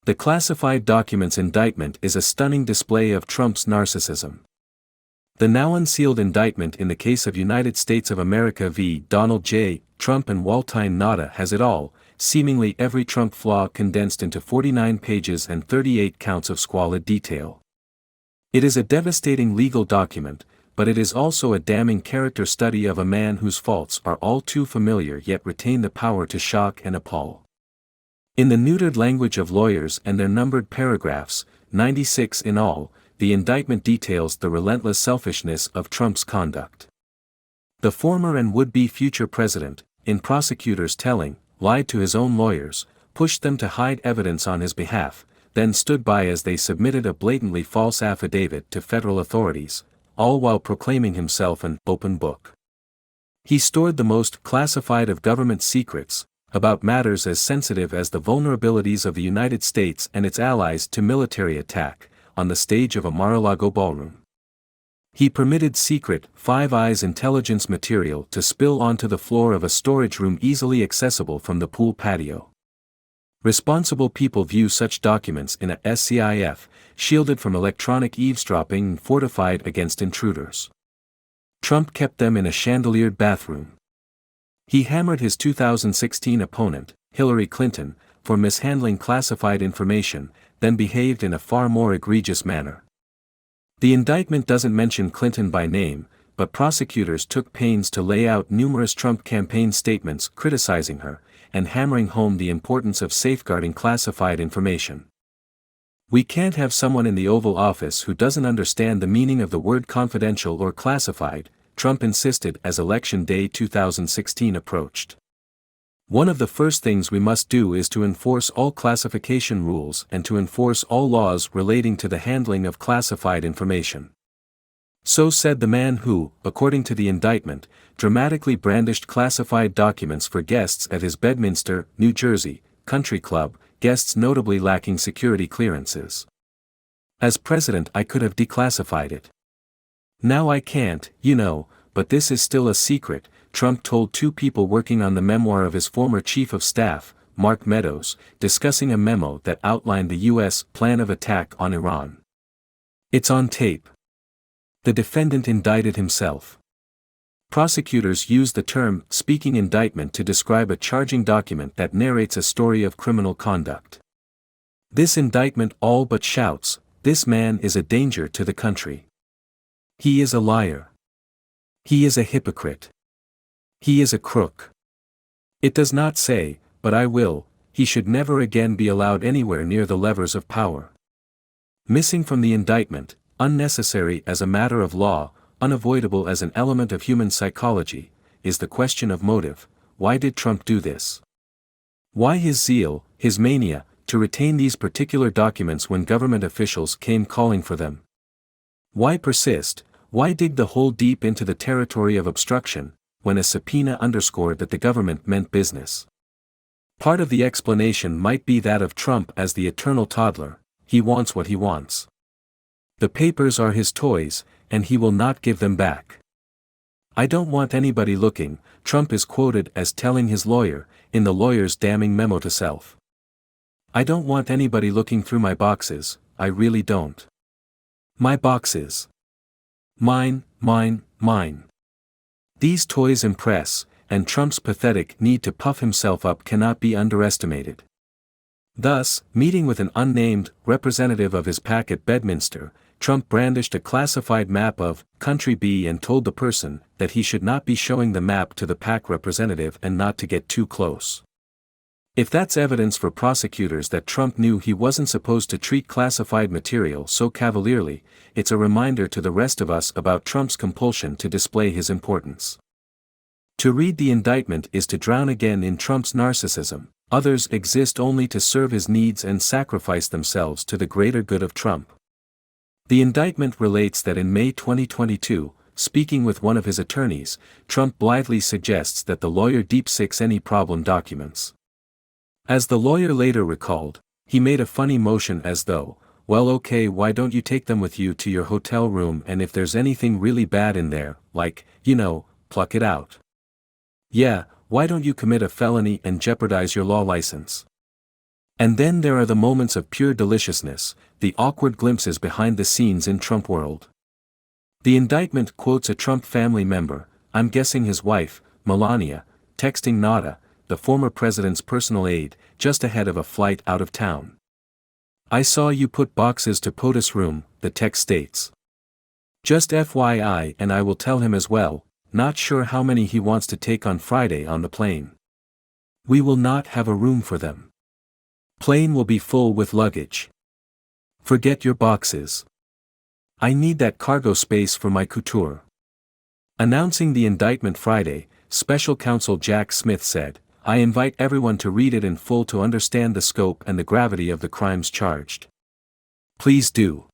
The classified documents indictment is a stunning display of Trump's narcissism. The now-unsealed indictment in the case of United States of America v. Donald J. Trump and Waltine Nauta has it all, seemingly every Trump flaw condensed into 49 pages and 38 counts of squalid detail. It is a devastating legal document, but it is also a damning character study of a man whose faults are all too familiar yet retain the power to shock and appall. In the neutered language of lawyers and their numbered paragraphs, 96 in all, the indictment details the relentless selfishness of Trump's conduct. The former and would-be future president, in prosecutors' telling, lied to his own lawyers, pushed them to hide evidence on his behalf, then stood by as they submitted a blatantly false affidavit to federal authorities, all while proclaiming himself an open book. He stored the most classified of government secrets, about matters as sensitive as the vulnerabilities of the United States and its allies to military attack, on the stage of a Mar-a-Lago ballroom. He permitted secret, Five Eyes intelligence material to spill onto the floor of a storage room easily accessible from the pool patio. Responsible people view such documents in a SCIF, shielded from electronic eavesdropping and fortified against intruders. Trump kept them in a chandeliered bathroom. He hammered his 2016 opponent, Hillary Clinton, for mishandling classified information, then behaved in a far more egregious manner. The indictment doesn't mention Clinton by name, but prosecutors took pains to lay out numerous Trump campaign statements criticizing her, and hammering home the importance of safeguarding classified information. "We can't have someone in the Oval Office who doesn't understand the meaning of the word confidential or classified," Trump insisted as Election Day 2016 approached. "One of the first things we must do is to enforce all classification rules and to enforce all laws relating to the handling of classified information." So said the man who, according to the indictment, dramatically brandished classified documents for guests at his Bedminster, New Jersey, country club, guests notably lacking security clearances. "As president I could have declassified it. Now I can't, but this is still a secret," Trump told two people working on the memoir of his former chief of staff, Mark Meadows, discussing a memo that outlined the U.S. plan of attack on Iran. "It's on tape." The defendant indicted himself. Prosecutors used the term speaking indictment to describe a charging document that narrates a story of criminal conduct. This indictment all but shouts, "This man is a danger to the country. He is a liar. He is a hypocrite. He is a crook." It does not say, "But I will," he should never again be allowed anywhere near the levers of power. Missing from the indictment, unnecessary as a matter of law, unavoidable as an element of human psychology, is the question of motive. Why did Trump do this? Why his zeal, his mania, to retain these particular documents when government officials came calling for them? Why persist? Why dig the hole deep into the territory of obstruction, when a subpoena underscored that the government meant business? Part of the explanation might be that of Trump as the eternal toddler. He wants what he wants. The papers are his toys, and he will not give them back. "I don't want anybody looking," Trump is quoted as telling his lawyer, in the lawyer's damning memo to self. "I don't want anybody looking through my boxes, I really don't. My boxes. Mine, mine, mine." These toys impress, and Trump's pathetic need to puff himself up cannot be underestimated. Thus, meeting with an unnamed representative of his pack at Bedminster, Trump brandished a classified map of Country B and told the person that he should not be showing the map to the PAC representative and not to get too close. If that's evidence for prosecutors that Trump knew he wasn't supposed to treat classified material so cavalierly, it's a reminder to the rest of us about Trump's compulsion to display his importance. To read the indictment is to drown again in Trump's narcissism. Others exist only to serve his needs and sacrifice themselves to the greater good of Trump. The indictment relates that in May 2022, speaking with one of his attorneys, Trump blithely suggests that the lawyer deep-six any problem documents. As the lawyer later recalled, he made a funny motion as though, "Well, okay, why don't you take them with you to your hotel room, and if there's anything really bad in there, like, pluck it out. Yeah, why don't you commit a felony and jeopardize your law license?" And then there are the moments of pure deliciousness, the awkward glimpses behind the scenes in Trump world. The indictment quotes a Trump family member, I'm guessing his wife, Melania, texting Nauta, the former president's personal aide, just ahead of a flight out of town. I saw you put boxes to POTUS room, the text states. Just FYI, and I will tell him as well, not sure how many he wants to take on Friday on the plane. We will not have a room for them. Plane will be full with luggage. Forget your boxes. I need that cargo space for my couture. Announcing the indictment Friday, Special Counsel Jack Smith said, I invite everyone to read it in full to understand the scope and the gravity of the crimes charged. Please do.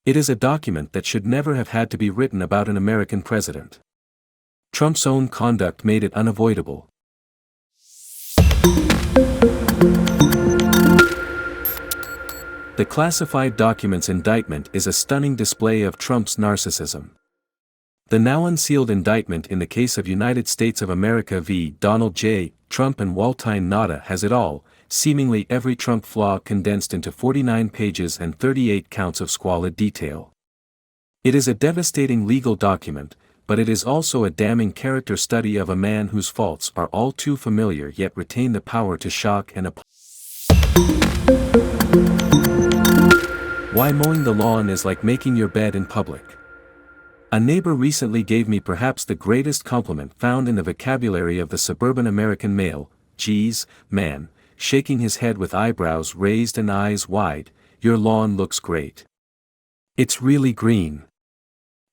It is a document that should never have had to be written about an American president. Trump's own conduct made it unavoidable. The classified documents indictment is a stunning display of Trump's narcissism. The now unsealed indictment in the case of United States of America v. Donald J. Trump and Waltine Nauta has it all, seemingly every Trump flaw condensed into 49 pages and 38 counts of squalid detail. It is a devastating legal document, but it is also a damning character study of a man whose faults are all too familiar yet retain the power to shock and appall. Why mowing the lawn is like making your bed in public. A neighbor recently gave me perhaps the greatest compliment found in the vocabulary of the suburban American male, geez, man, shaking his head with eyebrows raised and eyes wide, your lawn looks great. It's really green.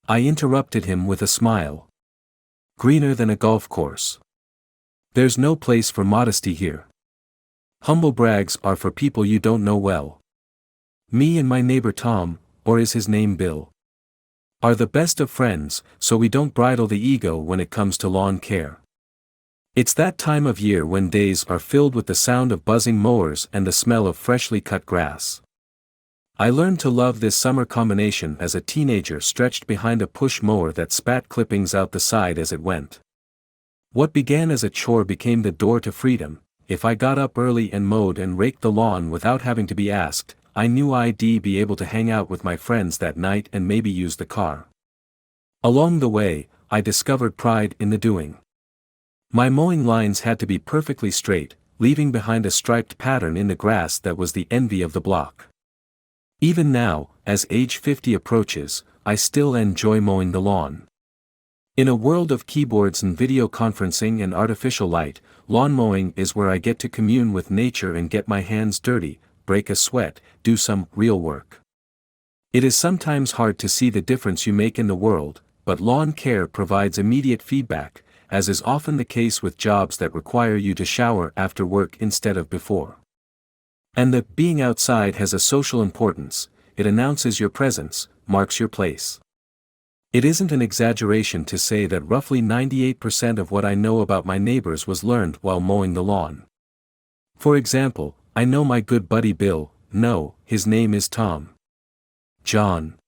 I interrupted him with a smile. Greener than a golf course. There's no place for modesty here. Humble brags are for people you don't know well. Me and my neighbor Tom, or is his name Bill, are the best of friends, so we don't bridle the ego when it comes to lawn care. It's that time of year when days are filled with the sound of buzzing mowers and the smell of freshly cut grass. I learned to love this summer combination as a teenager stretched behind a push mower that spat clippings out the side as it went. What began as a chore became the door to freedom. If I got up early and mowed and raked the lawn without having to be asked, I knew I'd be able to hang out with my friends that night and maybe use the car. Along the way, I discovered pride in the doing. My mowing lines had to be perfectly straight, leaving behind a striped pattern in the grass that was the envy of the block. Even now, as age 50 approaches, I still enjoy mowing the lawn. In a world of keyboards and video conferencing and artificial light, lawn mowing is where I get to commune with nature and get my hands dirty, break a sweat, do some real work. It is sometimes hard to see the difference you make in the world, but lawn care provides immediate feedback, as is often the case with jobs that require you to shower after work instead of before. And the being outside has a social importance. It announces your presence, marks your place. It isn't an exaggeration to say that roughly 98% of what I know about my neighbors was learned while mowing the lawn. For example, I know my good buddy Bill, no, his name is Tom. John.